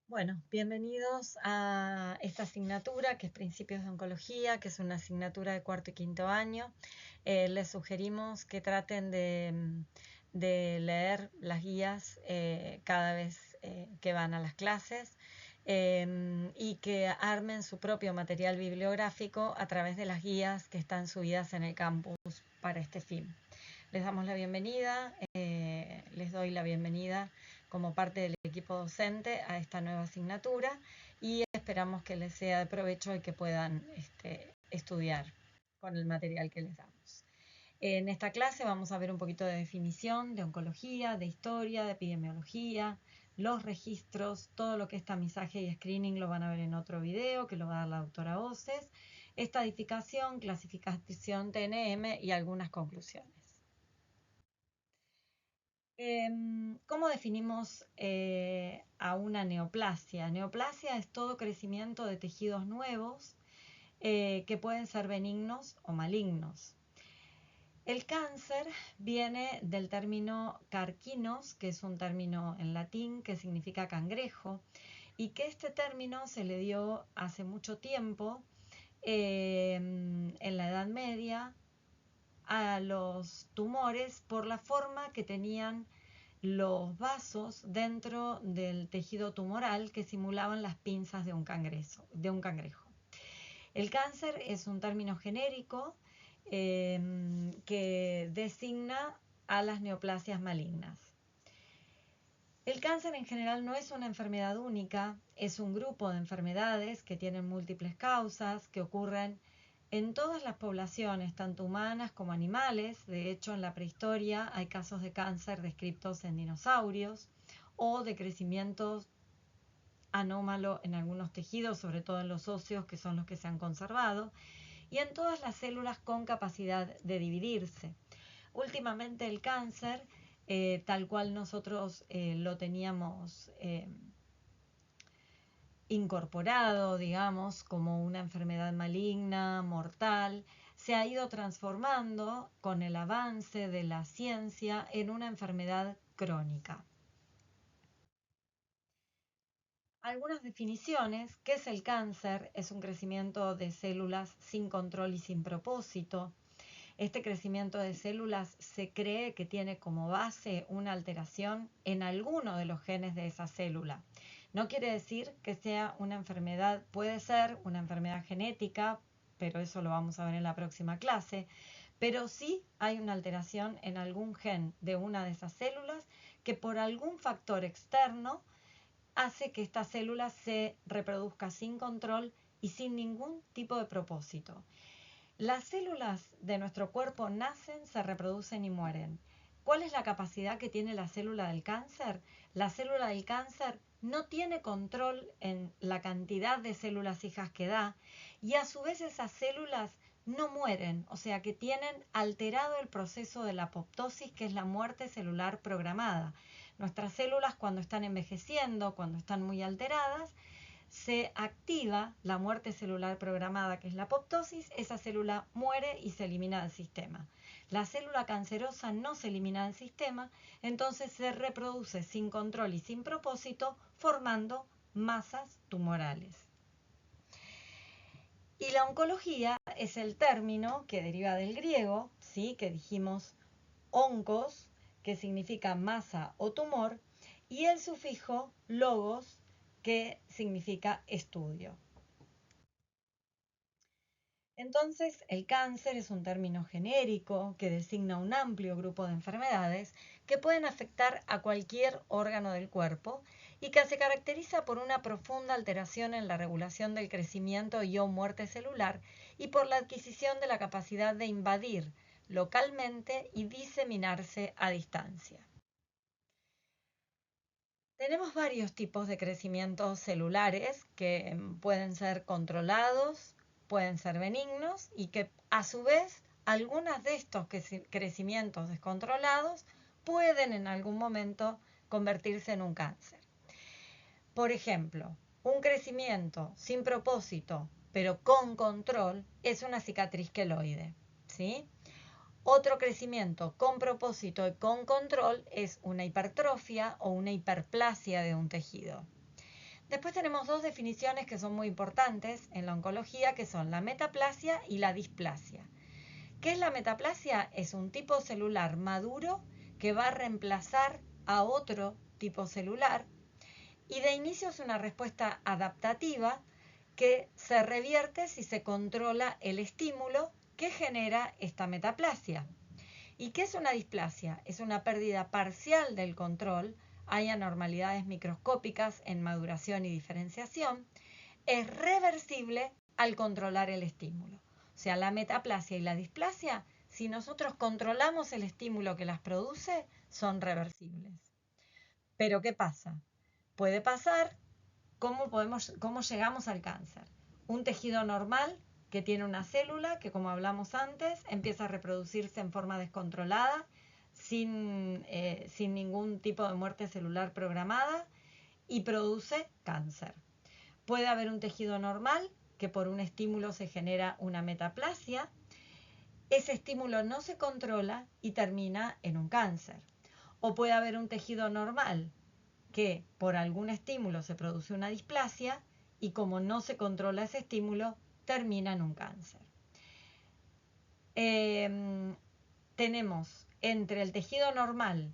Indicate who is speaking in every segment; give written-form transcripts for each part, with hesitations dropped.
Speaker 1: Bueno, bienvenidos a esta asignatura que es Principios de Oncología, que es una asignatura de cuarto y quinto año. Les sugerimos que traten de leer las guías cada vez que van a las clases y que armen su propio material bibliográfico a través de las guías que están subidas en el campus para este fin. Les damos la bienvenida, les doy la bienvenida como parte del equipo docente a esta nueva asignatura y esperamos que les sea de provecho y que puedan estudiar con el material que les damos. En esta clase vamos a ver un poquito de definición de oncología, de historia, de epidemiología, los registros, todo lo que es tamizaje y screening lo van a ver en otro video que lo va a dar la doctora Oces, estadificación, clasificación TNM y algunas conclusiones. ¿Cómo definimos a una neoplasia? Neoplasia es todo crecimiento de tejidos nuevos que pueden ser benignos o malignos. El cáncer viene del término carcinos, que es un término en latín que significa cangrejo, y que este término se le dio hace mucho tiempo, en la Edad Media, a los tumores por la forma que tenían los vasos dentro del tejido tumoral que simulaban las pinzas de un cangrejo. El cáncer es un término genérico que designa a las neoplasias malignas. El cáncer en general no es una enfermedad única, es un grupo de enfermedades que tienen múltiples causas, que ocurren en todas las poblaciones, tanto humanas como animales. De hecho, en la prehistoria hay casos de cáncer descritos en dinosaurios o de crecimiento anómalo en algunos tejidos, sobre todo en los óseos, que son los que se han conservado, y en todas las células con capacidad de dividirse. Últimamente el cáncer, tal cual nosotros lo teníamos incorporado, digamos, como una enfermedad maligna, mortal, se ha ido transformando con el avance de la ciencia en una enfermedad crónica. Algunas definiciones. ¿Qué es el cáncer? Es un crecimiento de células sin control y sin propósito. Este crecimiento de células se cree que tiene como base una alteración en alguno de los genes de esa célula. No quiere decir que sea una enfermedad, puede ser una enfermedad genética, pero eso lo vamos a ver en la próxima clase, pero sí hay una alteración en algún gen de una de esas células que por algún factor externo hace que esta célula se reproduzca sin control y sin ningún tipo de propósito. Las células de nuestro cuerpo nacen, se reproducen y mueren. ¿Cuál es la capacidad que tiene la célula del cáncer? La célula del cáncer no tiene control en la cantidad de células hijas que da y a su vez esas células no mueren, o sea que tienen alterado el proceso de la apoptosis, que es la muerte celular programada. Nuestras células cuando están envejeciendo, cuando están muy alteradas, se activa la muerte celular programada, que es la apoptosis, esa célula muere y se elimina del sistema. La célula cancerosa no se elimina del sistema, entonces se reproduce sin control y sin propósito, formando masas tumorales. Y la oncología es el término que deriva del griego, ¿sí? Que dijimos oncos, que significa masa o tumor, y el sufijo logos, que significa estudio. Entonces, el cáncer es un término genérico que designa un amplio grupo de enfermedades que pueden afectar a cualquier órgano del cuerpo y que se caracteriza por una profunda alteración en la regulación del crecimiento y o muerte celular y por la adquisición de la capacidad de invadir localmente y diseminarse a distancia. Tenemos varios tipos de crecimientos celulares que pueden ser controlados, pueden ser benignos y que a su vez algunas de estos crecimientos descontrolados pueden en algún momento convertirse en un cáncer. Por ejemplo, un crecimiento sin propósito pero con control es una cicatriz queloide, ¿sí? Otro crecimiento con propósito y con control es una hipertrofia o una hiperplasia de un tejido. Después tenemos dos definiciones que son muy importantes en la oncología, que son la metaplasia y la displasia. ¿Qué es la metaplasia? Es un tipo celular maduro que va a reemplazar a otro tipo celular y de inicio es una respuesta adaptativa que se revierte si se controla el estímulo que genera esta metaplasia. ¿Y qué es una displasia? Es una pérdida parcial del control, hay anormalidades microscópicas en maduración y diferenciación, es reversible al controlar el estímulo. O sea, la metaplasia y la displasia, si nosotros controlamos el estímulo que las produce, son reversibles. Pero ¿qué pasa? Puede pasar, ¿cómo llegamos al cáncer? Un tejido normal que tiene una célula que, como hablamos antes, empieza a reproducirse en forma descontrolada, sin ningún tipo de muerte celular programada y produce cáncer. Puede haber un tejido normal que por un estímulo se genera una metaplasia. Ese estímulo no se controla y termina en un cáncer. O puede haber un tejido normal que por algún estímulo se produce una displasia y como no se controla ese estímulo, termina en un cáncer. Tenemos entre el tejido normal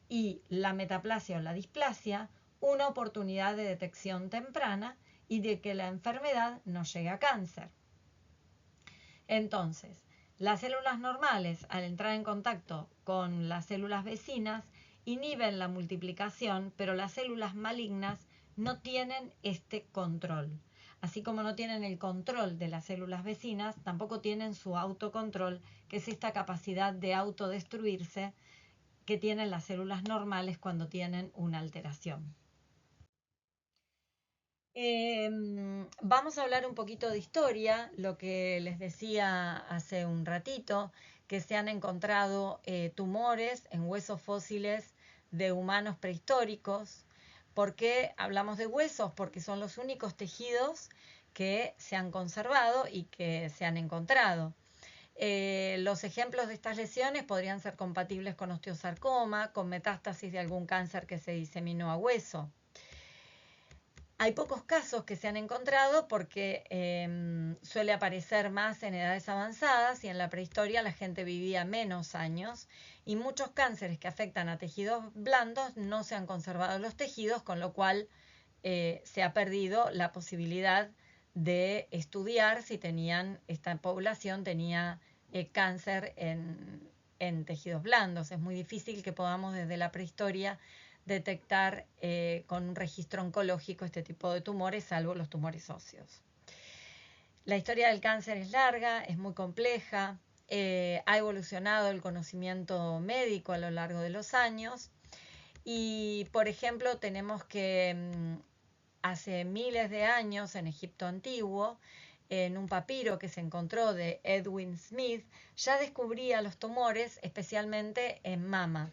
Speaker 1: y la metaplasia o la displasia una oportunidad de detección temprana y de que la enfermedad no llegue a cáncer. Entonces, las células normales, al entrar en contacto con las células vecinas, inhiben la multiplicación, pero las células malignas no tienen este control. Así como no tienen el control de las células vecinas, tampoco tienen su autocontrol, que es esta capacidad de autodestruirse que tienen las células normales cuando tienen una alteración. Vamos a hablar un poquito de historia, lo que les decía hace un ratito, que se han encontrado tumores en huesos fósiles de humanos prehistóricos. ¿Por qué hablamos de huesos? Porque son los únicos tejidos que se han conservado y que se han encontrado. Los ejemplos de estas lesiones podrían ser compatibles con osteosarcoma, con metástasis de algún cáncer que se diseminó a hueso. Hay pocos casos que se han encontrado porque suele aparecer más en edades avanzadas y en la prehistoria la gente vivía menos años y muchos cánceres que afectan a tejidos blandos no se han conservado los tejidos, con lo cual se ha perdido la posibilidad de estudiar si esta población tenía cáncer en tejidos blandos. Es muy difícil que podamos desde la prehistoria detectar con un registro oncológico este tipo de tumores, salvo los tumores óseos. La historia del cáncer es larga, es muy compleja, ha evolucionado el conocimiento médico a lo largo de los años y, por ejemplo, tenemos que hace miles de años en Egipto antiguo, en un papiro que se encontró de Edwin Smith, ya descubría los tumores, especialmente en mama.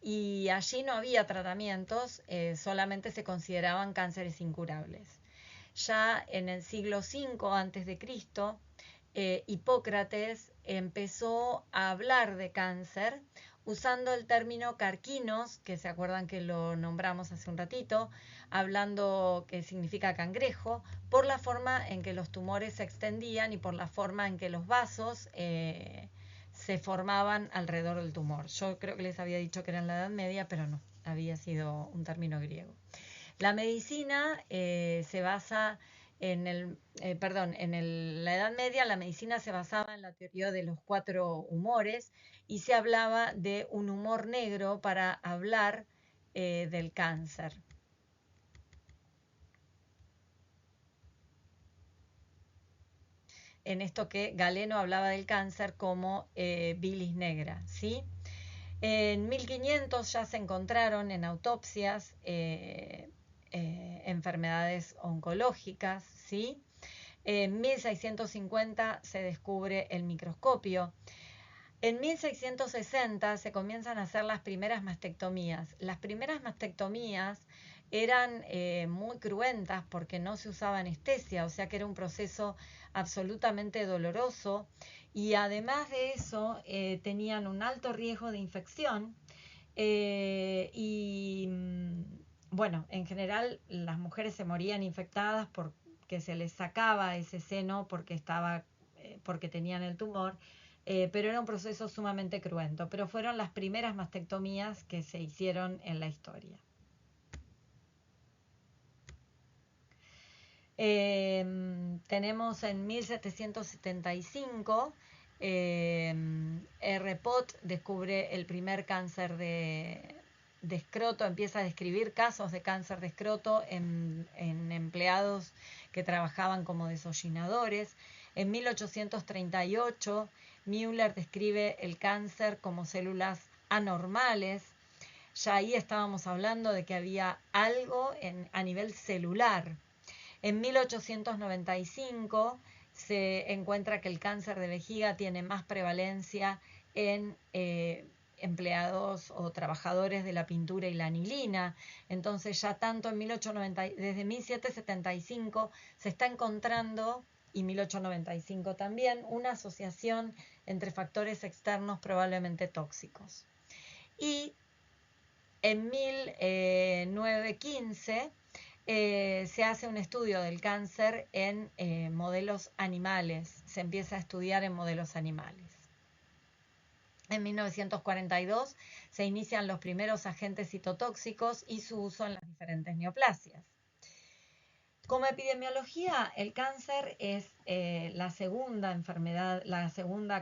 Speaker 1: Y allí no había tratamientos, solamente se consideraban cánceres incurables. Ya en el siglo V a.C., Hipócrates empezó a hablar de cáncer usando el término carquinos, que se acuerdan que lo nombramos hace un ratito, hablando que significa cangrejo, por la forma en que los tumores se extendían y por la forma en que los vasos se formaban alrededor del tumor. Yo creo que les había dicho que era en la Edad Media, pero no, había sido un término griego. La medicina se basa en la Edad Media la medicina se basaba en la teoría de los 4 humores y se hablaba de un humor negro para hablar del cáncer. En esto que Galeno hablaba del cáncer como bilis negra, ¿sí? En 1500 ya se encontraron en autopsias enfermedades oncológicas, ¿sí? En 1650 se descubre el microscopio. En 1660 se comienzan a hacer las primeras mastectomías. Las primeras mastectomías eran muy cruentas porque no se usaba anestesia, o sea que era un proceso absolutamente doloroso y además de eso tenían un alto riesgo de infección y bueno, en general las mujeres se morían infectadas porque se les sacaba ese seno porque tenían el tumor, pero era un proceso sumamente cruento. Pero fueron las primeras mastectomías que se hicieron en la historia. Tenemos en 1775, R. Pott descubre el primer cáncer de escroto, empieza a describir casos de cáncer de escroto en empleados que trabajaban como desollinadores. En 1838, Müller describe el cáncer como células anormales. Ya ahí estábamos hablando de que había algo a nivel celular. En 1895 se encuentra que el cáncer de vejiga tiene más prevalencia en empleados o trabajadores de la pintura y la anilina. Entonces ya tanto en desde 1775 se está encontrando, y 1895 también, una asociación entre factores externos probablemente tóxicos. Y en 1915 se hace un estudio del cáncer en modelos animales, se empieza a estudiar en modelos animales. En 1942 se inician los primeros agentes citotóxicos y su uso en las diferentes neoplasias. Como epidemiología, el cáncer es la segunda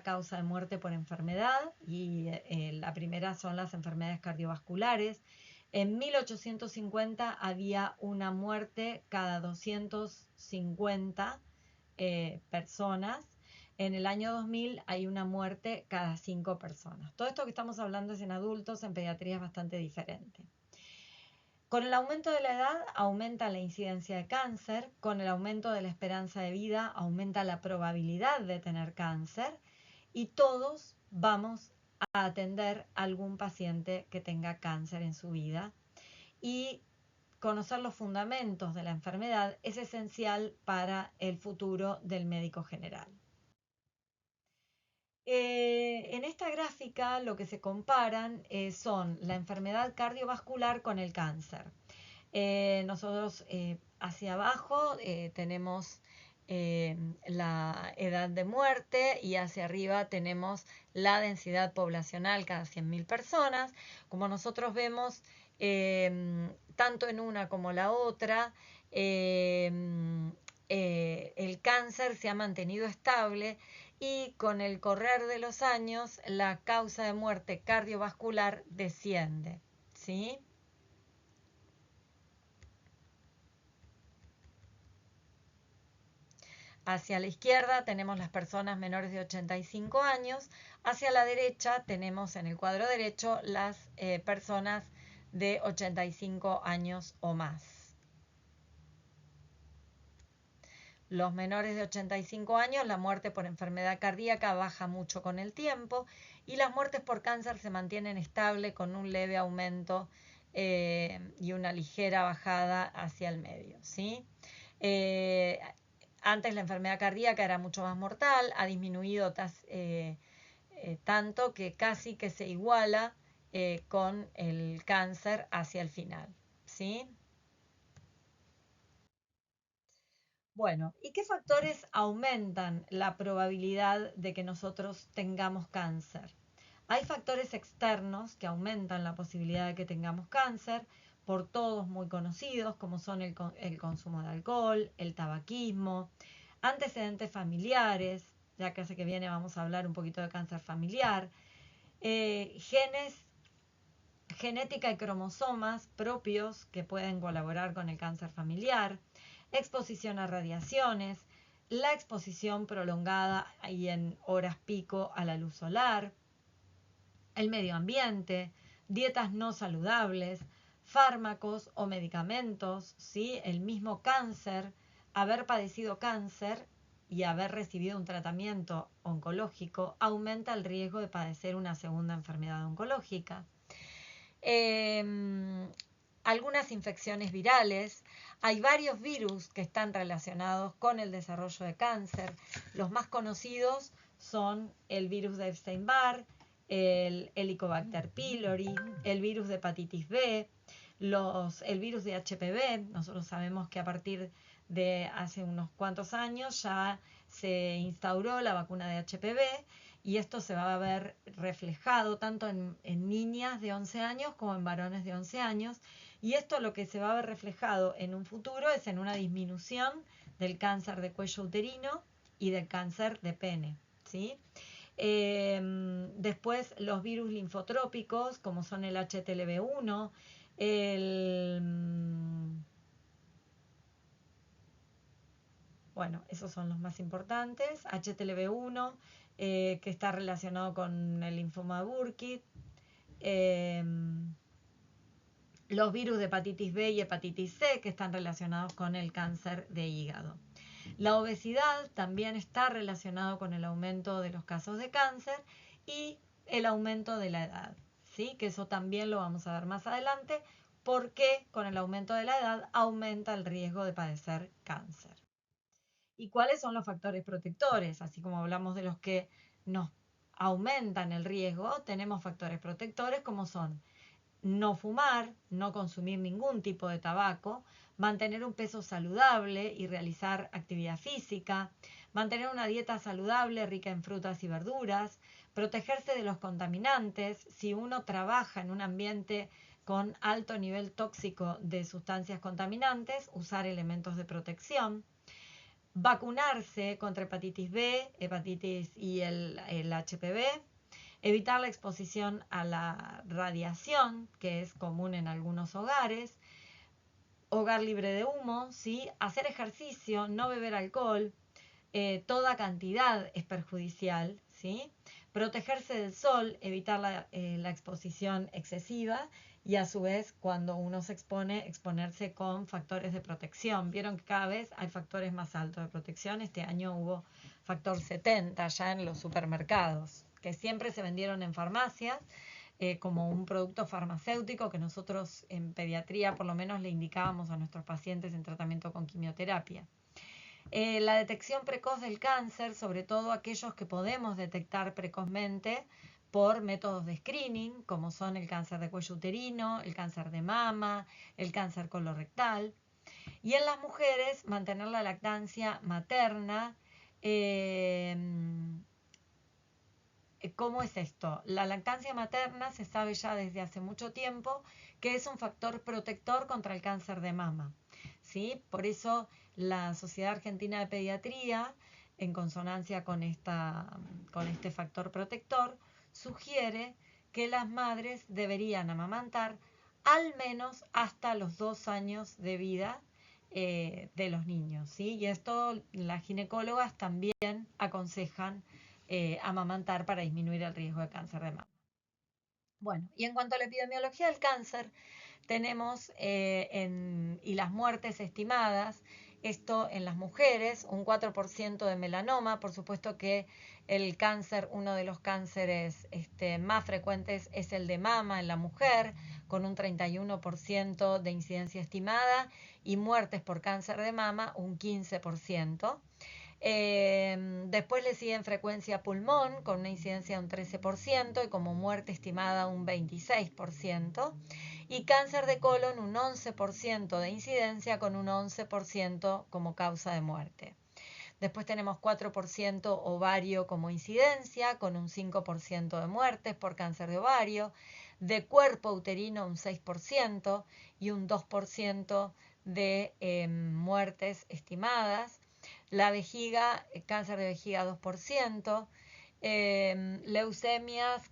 Speaker 1: causa de muerte por enfermedad, y la primera son las enfermedades cardiovasculares. En 1850 había una muerte cada 250 personas. En el año 2000 hay una muerte cada 5 personas. Todo esto que estamos hablando es en adultos, en pediatría es bastante diferente. Con el aumento de la edad aumenta la incidencia de cáncer, con el aumento de la esperanza de vida aumenta la probabilidad de tener cáncer, y todos vamos a atender a algún paciente que tenga cáncer en su vida. Y conocer los fundamentos de la enfermedad es esencial para el futuro del médico general. En esta gráfica lo que se comparan son la enfermedad cardiovascular con el cáncer. Nosotros hacia abajo tenemos la edad de muerte, y hacia arriba tenemos la densidad poblacional cada 100.000 personas. Como nosotros vemos, tanto en una como la otra, el cáncer se ha mantenido estable, y con el correr de los años la causa de muerte cardiovascular desciende, ¿sí? Hacia la izquierda tenemos las personas menores de 85 años, hacia la derecha tenemos en el cuadro derecho las personas de 85 años o más. Los menores de 85 años, la muerte por enfermedad cardíaca baja mucho con el tiempo, y las muertes por cáncer se mantienen estables con un leve aumento y una ligera bajada hacia el medio, ¿sí? Antes la enfermedad cardíaca era mucho más mortal, ha disminuido tanto que casi que se iguala con el cáncer hacia el final, ¿sí? Bueno, ¿y qué factores aumentan la probabilidad de que nosotros tengamos cáncer? Hay factores externos que aumentan la posibilidad de que tengamos cáncer, por todos muy conocidos, como son el consumo de alcohol, el tabaquismo, antecedentes familiares, ya que hace que viene vamos a hablar un poquito de cáncer familiar, genética y cromosomas propios que pueden colaborar con el cáncer familiar, exposición a radiaciones, la exposición prolongada y en horas pico a la luz solar, el medio ambiente, dietas no saludables, fármacos o medicamentos, ¿sí? El mismo cáncer, haber padecido cáncer y haber recibido un tratamiento oncológico aumenta el riesgo de padecer una segunda enfermedad oncológica. Algunas infecciones virales. Hay varios virus que están relacionados con el desarrollo de cáncer. Los más conocidos son el virus de Epstein-Barr, el Helicobacter pylori, el virus de hepatitis B. el virus de HPV. Nosotros sabemos que a partir de hace unos cuantos años ya se instauró la vacuna de HPV y esto se va a ver reflejado tanto en niñas de 11 años como en varones de 11 años. Y esto lo que se va a ver reflejado en un futuro es en una disminución del cáncer de cuello uterino y del cáncer de pene, ¿sí? Después los virus linfotrópicos, como son el HTLV1, bueno, esos son los más importantes. HTLV1, que está relacionado con el linfoma de Burkitt. Los virus de hepatitis B y hepatitis C, que están relacionados con el cáncer de hígado. La obesidad también está relacionado con el aumento de los casos de cáncer y el aumento de la edad, ¿sí? Que eso también lo vamos a ver más adelante, porque con el aumento de la edad aumenta el riesgo de padecer cáncer. ¿Y cuáles son los factores protectores? Así como hablamos de los que nos aumentan el riesgo, tenemos factores protectores como son no fumar, no consumir ningún tipo de tabaco, mantener un peso saludable y realizar actividad física, mantener una dieta saludable rica en frutas y verduras, protegerse de los contaminantes. Si uno trabaja en un ambiente con alto nivel tóxico de sustancias contaminantes, usar elementos de protección, vacunarse contra hepatitis B, hepatitis y el HPV, evitar la exposición a la radiación, que es común en algunos hogares, hogar libre de humo, ¿sí? Hacer ejercicio, no beber alcohol, toda cantidad es perjudicial, ¿sí? Protegerse del sol, evitar la exposición excesiva y a su vez cuando uno se expone, exponerse con factores de protección. Vieron que cada vez hay factores más altos de protección. Este año hubo factor 70 ya en los supermercados, que siempre se vendieron en farmacias como un producto farmacéutico que nosotros en pediatría por lo menos le indicábamos a nuestros pacientes en tratamiento con quimioterapia. La detección precoz del cáncer, sobre todo aquellos que podemos detectar precozmente por métodos de screening, como son el cáncer de cuello uterino, el cáncer de mama, el cáncer colorectal. Y en las mujeres, mantener la lactancia materna. ¿Cómo es esto? La lactancia materna se sabe ya desde hace mucho tiempo que es un factor protector contra el cáncer de mama, ¿sí? Por eso la Sociedad Argentina de Pediatría, en consonancia con este factor protector, sugiere que las madres deberían amamantar al menos hasta los 2 años de vida de los niños, ¿sí? Y esto las ginecólogas también aconsejan amamantar para disminuir el riesgo de cáncer de mama. Bueno, y en cuanto a la epidemiología del cáncer, tenemos y las muertes estimadas, esto en las mujeres, un 4% de melanoma, por supuesto que el cáncer, uno de los cánceres más frecuentes es el de mama en la mujer, con un 31% de incidencia estimada, y muertes por cáncer de mama, un 15%. Después le sigue en frecuencia pulmón con una incidencia de un 13% y como muerte estimada un 26%. Y cáncer de colon un 11% de incidencia con un 11% como causa de muerte. Después tenemos 4% ovario como incidencia con un 5% de muertes por cáncer de ovario. De cuerpo uterino un 6% y un 2% de muertes estimadas. La vejiga, cáncer de vejiga 2%, leucemias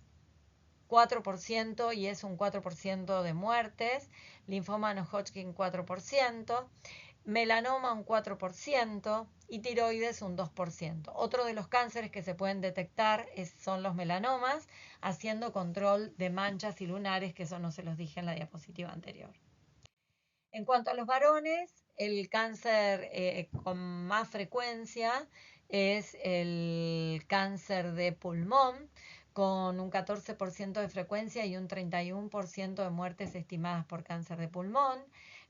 Speaker 1: 4% y es un 4% de muertes, linfoma no Hodgkin 4%, melanoma un 4% y tiroides un 2%. Otro de los cánceres que se pueden detectar son los melanomas, haciendo control de manchas y lunares, que eso no se los dije en la diapositiva anterior. En cuanto a los varones, el cáncer con más frecuencia es el cáncer de pulmón, con un 14% de frecuencia y un 31% de muertes estimadas por cáncer de pulmón.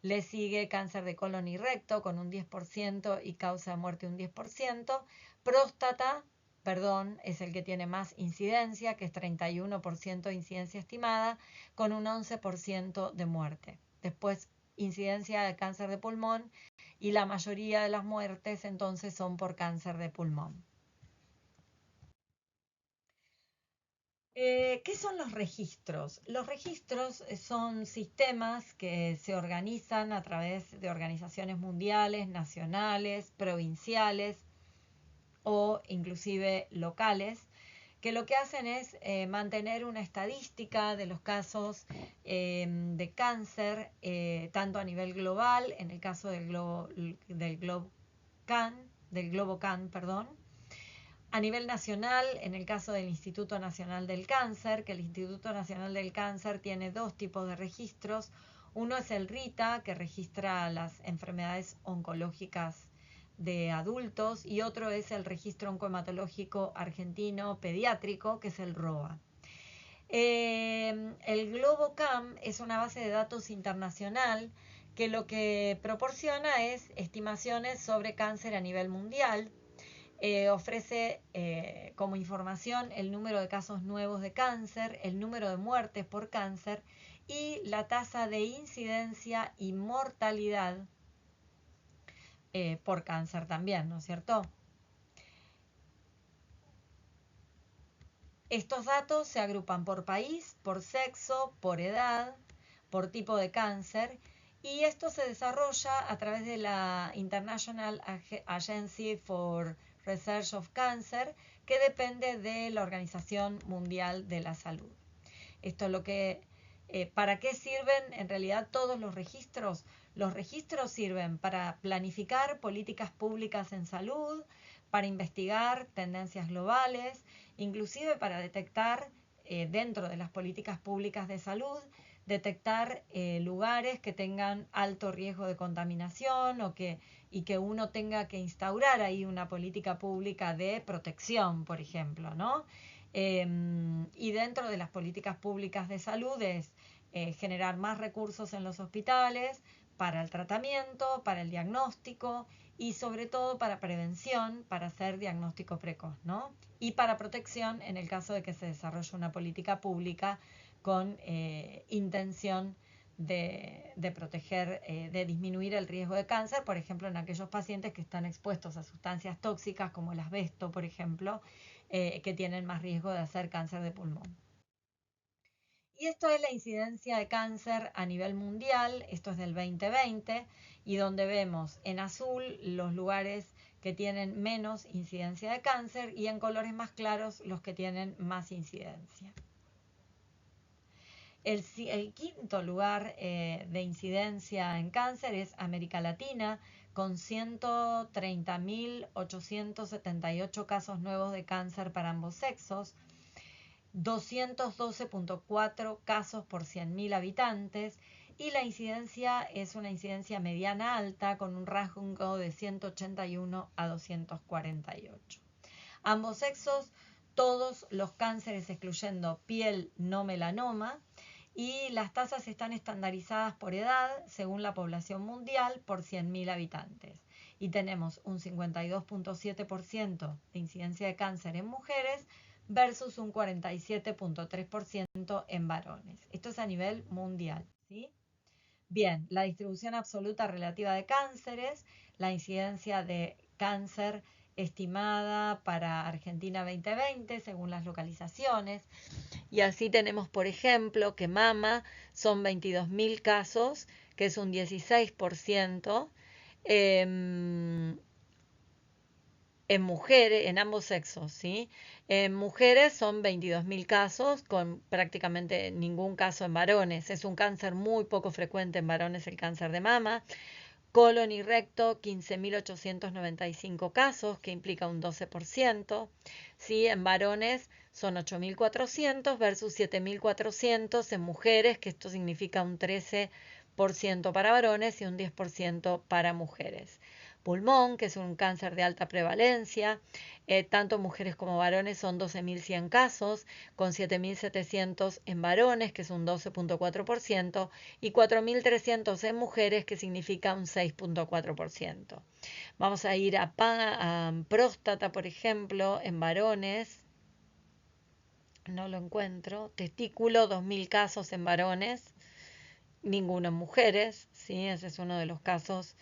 Speaker 1: Le sigue cáncer de colon y recto con un 10% y causa de muerte un 10%. Próstata, es el que tiene más incidencia, que es 31% de incidencia estimada, con un 11% de muerte. después incidencia de cáncer de pulmón y la mayoría de las muertes entonces son por cáncer de pulmón. ¿Qué son los registros? Los registros son sistemas que se organizan a través de organizaciones mundiales, nacionales, provinciales o inclusive locales, que lo que hacen es mantener una estadística de los casos de cáncer, tanto a nivel global, en el caso del GloboCan, perdón, a nivel nacional, en el caso del Instituto Nacional del Cáncer, que el Instituto Nacional del Cáncer tiene dos tipos de registros. Uno es el RITA, que registra las enfermedades oncológicas de adultos, y otro es el Registro Oncohematológico Argentino Pediátrico, que es el ROA. El GloboCam es una base de datos internacional que lo que proporciona es estimaciones sobre cáncer a nivel mundial. Ofrece como información el número de casos nuevos de cáncer, el número de muertes por cáncer y la tasa de incidencia y mortalidad por cáncer también, ¿no es cierto? Estos datos se agrupan por país, por sexo, por edad, por tipo de cáncer, y esto se desarrolla a través de la International Agency for Research of Cancer, que depende de la Organización Mundial de la Salud. Esto es lo que, ¿para qué sirven en realidad todos los registros? Los registros sirven para planificar políticas públicas en salud, para investigar tendencias globales, inclusive para detectar dentro de las políticas públicas de salud, detectar lugares que tengan alto riesgo de contaminación y que uno tenga que instaurar ahí una política pública de protección, por ejemplo, ¿no? Y dentro de las políticas públicas de salud es generar más recursos en los hospitales para el tratamiento, para el diagnóstico y sobre todo para prevención, para hacer diagnóstico precoz, ¿no? Y para protección en el caso de que se desarrolle una política pública con intención de proteger, de disminuir el riesgo de cáncer, por ejemplo, en aquellos pacientes que están expuestos a sustancias tóxicas como el asbesto, por ejemplo, que tienen más riesgo de hacer cáncer de pulmón. Y esto es la incidencia de cáncer a nivel mundial, esto es del 2020, y donde vemos en azul los lugares que tienen menos incidencia de cáncer y en colores más claros los que tienen más incidencia. El quinto lugar de incidencia en cáncer es América Latina, con 130.878 casos nuevos de cáncer para ambos sexos, 212.4 casos por 100.000 habitantes, y la incidencia es una incidencia mediana alta con un rango de 181 a 248. Ambos sexos, todos los cánceres excluyendo piel no melanoma, y las tasas están estandarizadas por edad según la población mundial por 100.000 habitantes. Y tenemos un 52.7% de incidencia de cáncer en mujeres versus un 47.3% en varones. Esto es a nivel mundial, ¿sí? Bien, la distribución absoluta relativa de cánceres, la incidencia de cáncer estimada para Argentina 2020 según las localizaciones. Y así tenemos, por ejemplo, que mama son 22.000 casos, que es un 16%. En mujeres, en ambos sexos, ¿sí? En mujeres son 22.000 casos, con prácticamente ningún caso en varones. Es un cáncer muy poco frecuente en varones, el cáncer de mama. Colon y recto, 15.895 casos, que implica un 12%. ¿Sí? En varones son 8.400 versus 7.400 en mujeres, que esto significa un 13% para varones y un 10% para mujeres. Pulmón, que es un cáncer de alta prevalencia, tanto mujeres como varones son 12.100 casos, con 7.700 en varones, que es un 12.4%, y 4.300 en mujeres, que significa un 6.4%. Vamos a ir a próstata, por ejemplo, en varones. No lo encuentro. Testículo, 2.000 casos en varones ninguno en mujeres, ¿sí? Ese es uno de los casos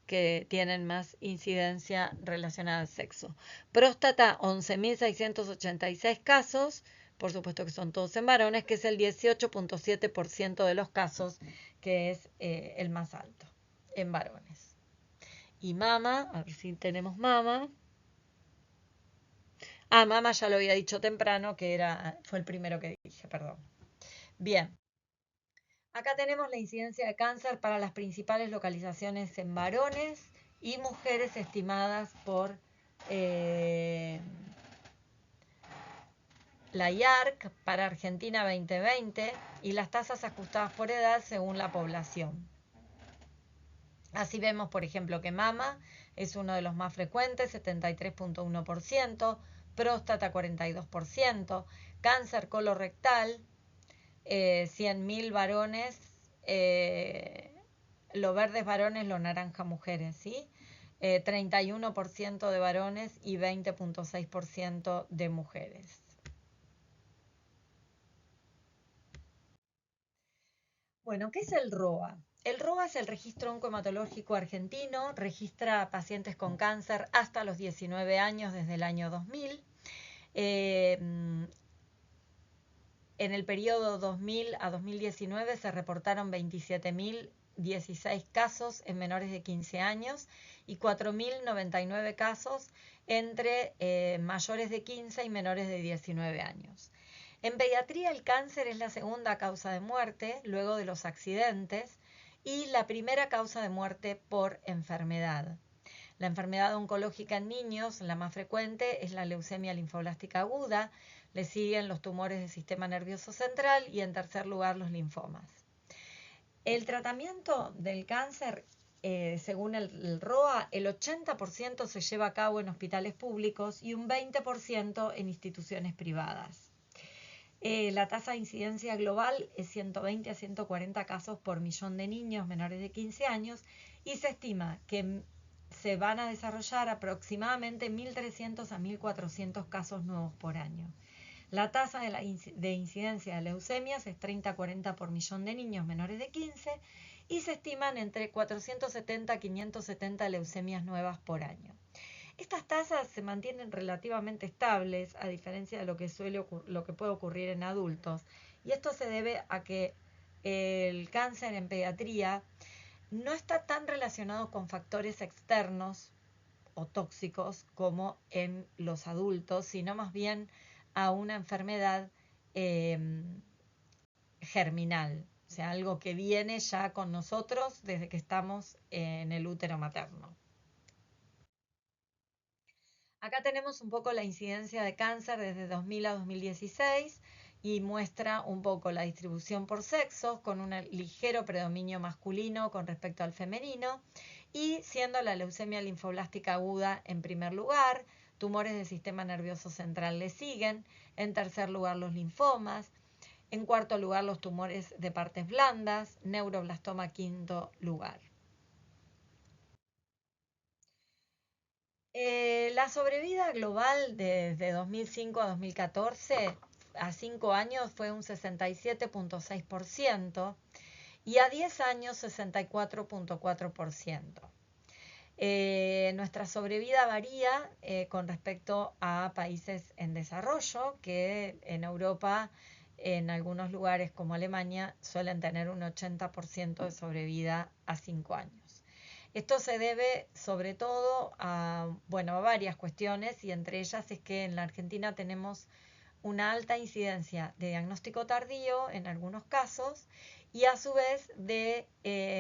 Speaker 1: que tienen más incidencia relacionada al sexo. Próstata, 11.686 casos, por supuesto que son todos en varones, que es el 18.7% de los casos, que es el más alto en varones. Y mama, a ver si tenemos mama. Mama ya lo había dicho temprano, que fue el primero que dije, perdón. Bien. Acá tenemos la incidencia de cáncer para las principales localizaciones en varones y mujeres estimadas por la IARC para Argentina 2020 y las tasas ajustadas por edad según la población. Así vemos, por ejemplo, que mama es uno de los más frecuentes, 73.1%, próstata 42%, cáncer colorectal, 100.000 varones, lo verde es varones, lo naranja mujeres, ¿sí? 31% de varones y 20.6% de mujeres. Bueno, ¿qué es el ROA? El ROA es el Registro Oncohematológico Argentino, registra pacientes con cáncer hasta los 19 años desde el año 2000. En el periodo 2000 a 2019 se reportaron 27.016 casos en menores de 15 años y 4.099 casos entre mayores de 15 y menores de 19 años. En pediatría el cáncer es la segunda causa de muerte luego de los accidentes y la primera causa de muerte por enfermedad. La enfermedad oncológica en niños, la más frecuente, es la leucemia linfoblástica aguda, le siguen los tumores del sistema nervioso central y en tercer lugar los linfomas. El tratamiento del cáncer, según el ROA, el 80% se lleva a cabo en hospitales públicos y un 20% en instituciones privadas. La tasa de incidencia global es 120 a 140 casos por millón de niños menores de 15 años y se estima que se van a desarrollar aproximadamente 1.300 a 1.400 casos nuevos por año. La tasa de incidencia de leucemias es 30 a 40 por millón de niños menores de 15 y se estiman entre 470 a 570 leucemias nuevas por año. Estas tasas se mantienen relativamente estables, a diferencia de lo que puede ocurrir en adultos. Y esto se debe a que el cáncer en pediatría no está tan relacionado con factores externos o tóxicos como en los adultos, sino más bien a una enfermedad germinal, o sea, algo que viene ya con nosotros desde que estamos en el útero materno. Acá tenemos un poco la incidencia de cáncer desde 2000 a 2016 y muestra un poco la distribución por sexos con un ligero predominio masculino con respecto al femenino y siendo la leucemia linfoblástica aguda en primer lugar, tumores del sistema nervioso central le siguen, en tercer lugar los linfomas, en cuarto lugar los tumores de partes blandas, neuroblastoma quinto lugar. La sobrevida global desde 2005 a 2014 a 5 años fue un 67.6% y a 10 años 64.4%. Nuestra sobrevida varía con respecto a países en desarrollo, que en Europa, en algunos lugares como Alemania, suelen tener un 80% de sobrevida a 5 años. Esto se debe sobre todo a varias cuestiones y entre ellas es que en la Argentina tenemos una alta incidencia de diagnóstico tardío en algunos casos y a su vez de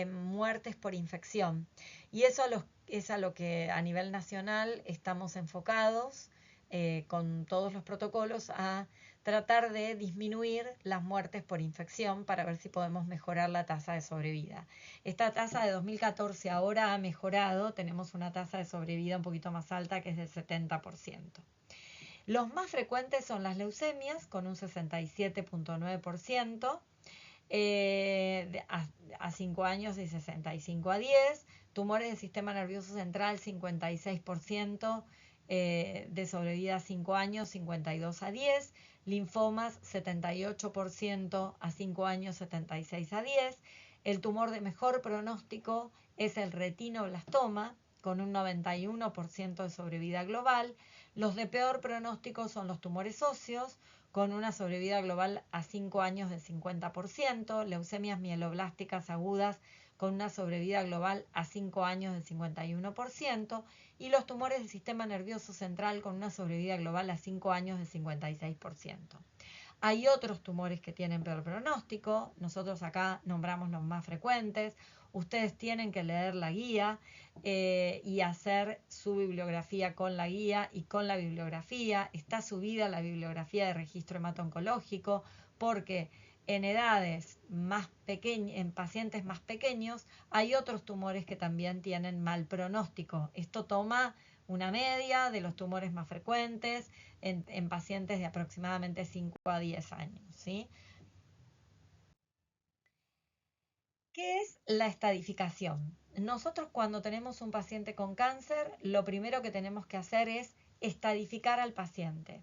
Speaker 1: muertes por infección. Y eso es a lo que a nivel nacional estamos enfocados con todos los protocolos a tratar de disminuir las muertes por infección para ver si podemos mejorar la tasa de sobrevida. Esta tasa de 2014 ahora ha mejorado, tenemos una tasa de sobrevida un poquito más alta que es del 70%. Los más frecuentes son las leucemias con un 67.9%, a 5 años de 65 a 10, tumores del sistema nervioso central 56%, de sobrevida a 5 años 52 a 10, linfomas 78% a 5 años 76 a 10, El tumor de mejor pronóstico es el retinoblastoma, con un 91% de sobrevida global. Los de peor pronóstico son los tumores óseos, con una sobrevida global a 5 años del 50%, leucemias mieloblásticas agudas con una sobrevida global a 5 años del 51%, y los tumores del sistema nervioso central con una sobrevida global a 5 años del 56%. Hay otros tumores que tienen peor pronóstico, nosotros acá nombramos los más frecuentes. Ustedes tienen que leer la guía y hacer su bibliografía con la guía y con la bibliografía. Está subida la bibliografía de registro hemato-oncológico porque en edades más pequeñas, en pacientes más pequeños, hay otros tumores que también tienen mal pronóstico. Esto toma una media de los tumores más frecuentes en pacientes de aproximadamente 5 a 10 años, ¿sí? ¿Qué es la estadificación? Nosotros cuando tenemos un paciente con cáncer, lo primero que tenemos que hacer es estadificar al paciente.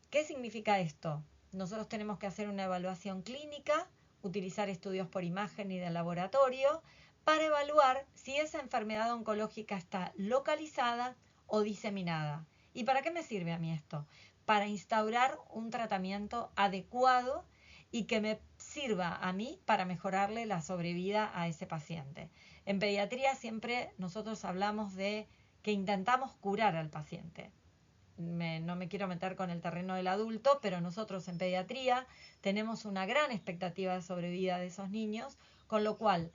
Speaker 1: ¿Qué significa esto? Nosotros tenemos que hacer una evaluación clínica, utilizar estudios por imagen y de laboratorio para evaluar si esa enfermedad oncológica está localizada o diseminada. ¿Y para qué me sirve a mí esto? Para instaurar un tratamiento adecuado y que me sirva a mí para mejorarle la sobrevida a ese paciente. En pediatría siempre nosotros hablamos de que intentamos curar al paciente. No me quiero meter con el terreno del adulto, pero nosotros en pediatría tenemos una gran expectativa de sobrevida de esos niños, con lo cual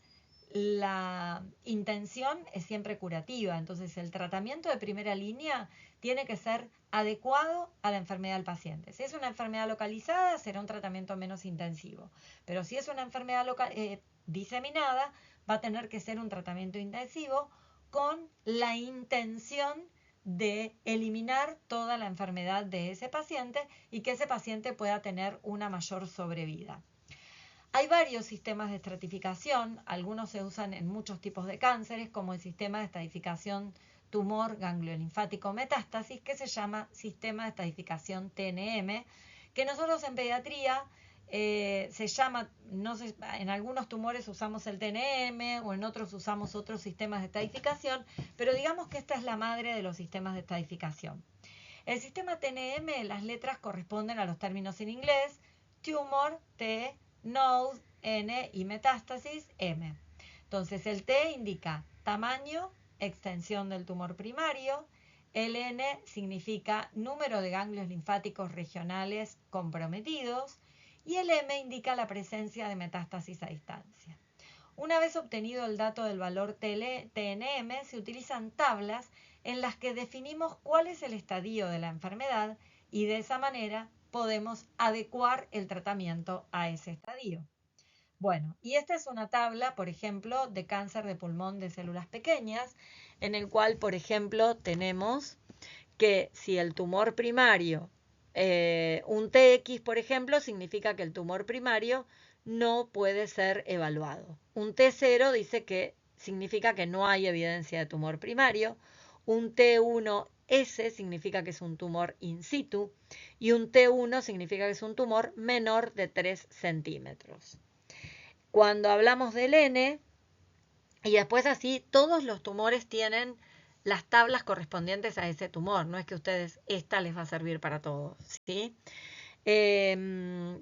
Speaker 1: la intención es siempre curativa. Entonces el tratamiento de primera línea tiene que ser adecuado a la enfermedad del paciente. Si es una enfermedad localizada, será un tratamiento menos intensivo. Pero si es una enfermedad diseminada, va a tener que ser un tratamiento intensivo con la intención de eliminar toda la enfermedad de ese paciente y que ese paciente pueda tener una mayor sobrevida. Hay varios sistemas de estratificación, algunos se usan en muchos tipos de cánceres, como el sistema de estratificación tumor gangliolinfático metástasis, que se llama sistema de estratificación TNM, que nosotros en pediatría se llama, no sé, en algunos tumores usamos el TNM o en otros usamos otros sistemas de estratificación, pero digamos que esta es la madre de los sistemas de estratificación. El sistema TNM, las letras corresponden a los términos en inglés, tumor, T, node, N y metástasis, M. Entonces el T indica tamaño, extensión del tumor primario, el N significa número de ganglios linfáticos regionales comprometidos y el M indica la presencia de metástasis a distancia. Una vez obtenido el dato del valor TNM, se utilizan tablas en las que definimos cuál es el estadio de la enfermedad y de esa manera podemos adecuar el tratamiento a ese estadio. Bueno, y esta es una tabla, por ejemplo, de cáncer de pulmón de células pequeñas, en el cual, por ejemplo, tenemos que si el tumor primario, un TX, por ejemplo, significa que el tumor primario no puede ser evaluado. Un T0 dice que significa que no hay evidencia de tumor primario. Un T1S significa que es un tumor in situ y un T1 significa que es un tumor menor de 3 centímetros. Cuando hablamos del N, y después así, todos los tumores tienen las tablas correspondientes a ese tumor. No es que ustedes, esta les va a servir para todos, ¿sí?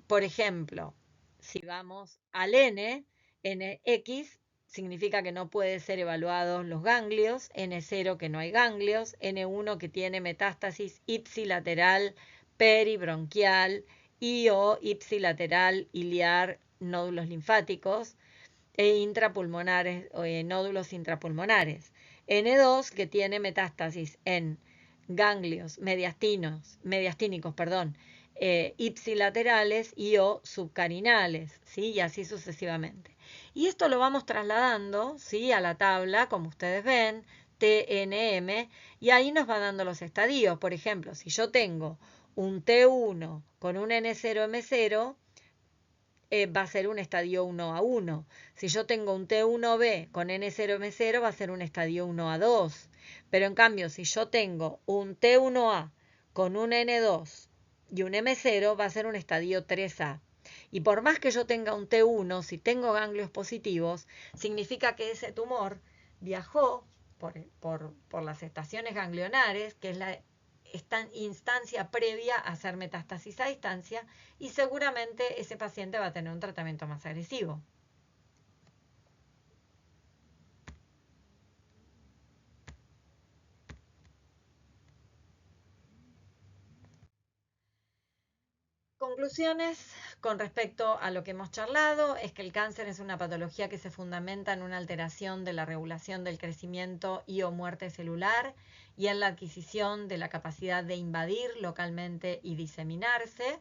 Speaker 1: Por ejemplo, si vamos al N, NX significa que no puede ser evaluados los ganglios, N0 que no hay ganglios, N1 que tiene metástasis ipsilateral peribronquial y o ipsilateral iliar nódulos linfáticos e intrapulmonares o nódulos intrapulmonares. N2 que tiene metástasis en ganglios mediastínicos, ipsilaterales y o subcarinales, ¿sí? Y así sucesivamente. Y esto lo vamos trasladando, ¿sí? A la tabla, como ustedes ven, TNM, y ahí nos va dando los estadios. Por ejemplo, si yo tengo un T1 con un N0M0, va a ser un estadio 1A1. Si yo tengo un T1B con N0M0, va a ser un estadio 1A2. Pero en cambio, si yo tengo un T1A con un N2 y un M0, va a ser un estadio 3A. Y por más que yo tenga un T1, si tengo ganglios positivos, significa que ese tumor viajó por las estaciones ganglionares, que es la instancia previa a hacer metástasis a distancia, y seguramente ese paciente va a tener un tratamiento más agresivo. Conclusiones con respecto a lo que hemos charlado es que el cáncer es una patología que se fundamenta en una alteración de la regulación del crecimiento y o muerte celular y en la adquisición de la capacidad de invadir localmente y diseminarse.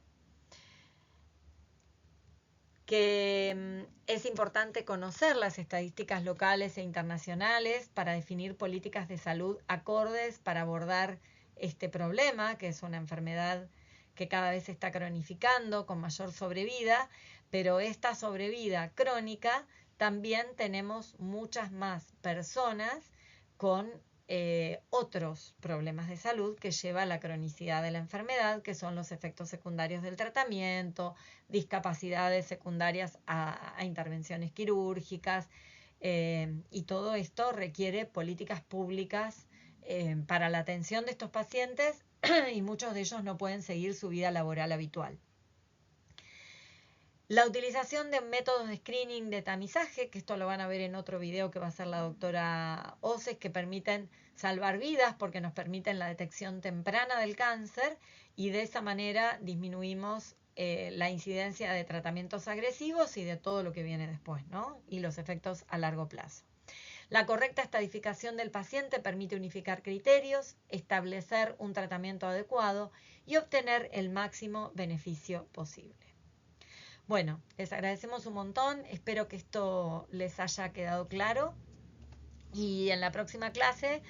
Speaker 1: Que es importante conocer las estadísticas locales e internacionales para definir políticas de salud acordes para abordar este problema, que es una enfermedad que cada vez se está cronificando con mayor sobrevida, pero esta sobrevida crónica también tenemos muchas más personas con otros problemas de salud que lleva a la cronicidad de la enfermedad, que son los efectos secundarios del tratamiento, discapacidades secundarias a intervenciones quirúrgicas, y todo esto requiere políticas públicas para la atención de estos pacientes y muchos de ellos no pueden seguir su vida laboral habitual. La utilización de métodos de screening de tamizaje, que esto lo van a ver en otro video que va a ser la doctora Oces, que permiten salvar vidas porque nos permiten la detección temprana del cáncer y de esa manera disminuimos la incidencia de tratamientos agresivos y de todo lo que viene después, ¿no? Y los efectos a largo plazo. La correcta estadificación del paciente permite unificar criterios, establecer un tratamiento adecuado y obtener el máximo beneficio posible. Bueno, les agradecemos un montón, espero que esto les haya quedado claro y en la próxima clase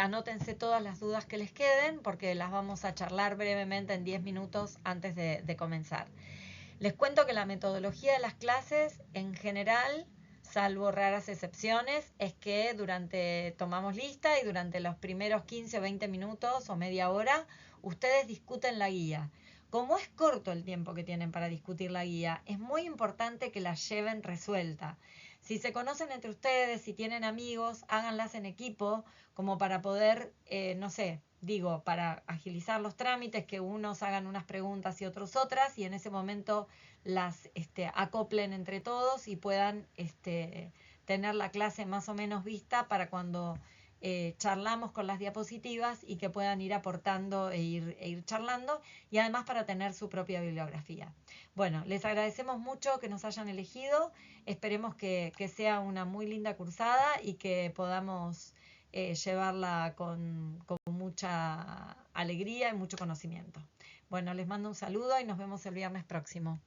Speaker 1: anótense todas las dudas que les queden porque las vamos a charlar brevemente en 10 minutos antes de comenzar. Les cuento que la metodología de las clases en general, salvo raras excepciones, es que tomamos lista y durante los primeros 15 o 20 minutos o media hora ustedes discuten la guía. Como es corto el tiempo que tienen para discutir la guía, es muy importante que la lleven resuelta. Si se conocen entre ustedes, si tienen amigos, háganlas en equipo como para poder, no sé, digo, para agilizar los trámites, que unos hagan unas preguntas y otros otras, y en ese momento las acoplen entre todos y puedan tener la clase más o menos vista para cuando charlamos con las diapositivas y que puedan ir aportando e ir charlando y además para tener su propia bibliografía. Bueno, les agradecemos mucho que nos hayan elegido, esperemos que sea una muy linda cursada y que podamos llevarla con mucha alegría y mucho conocimiento. Bueno, les mando un saludo y nos vemos el viernes próximo.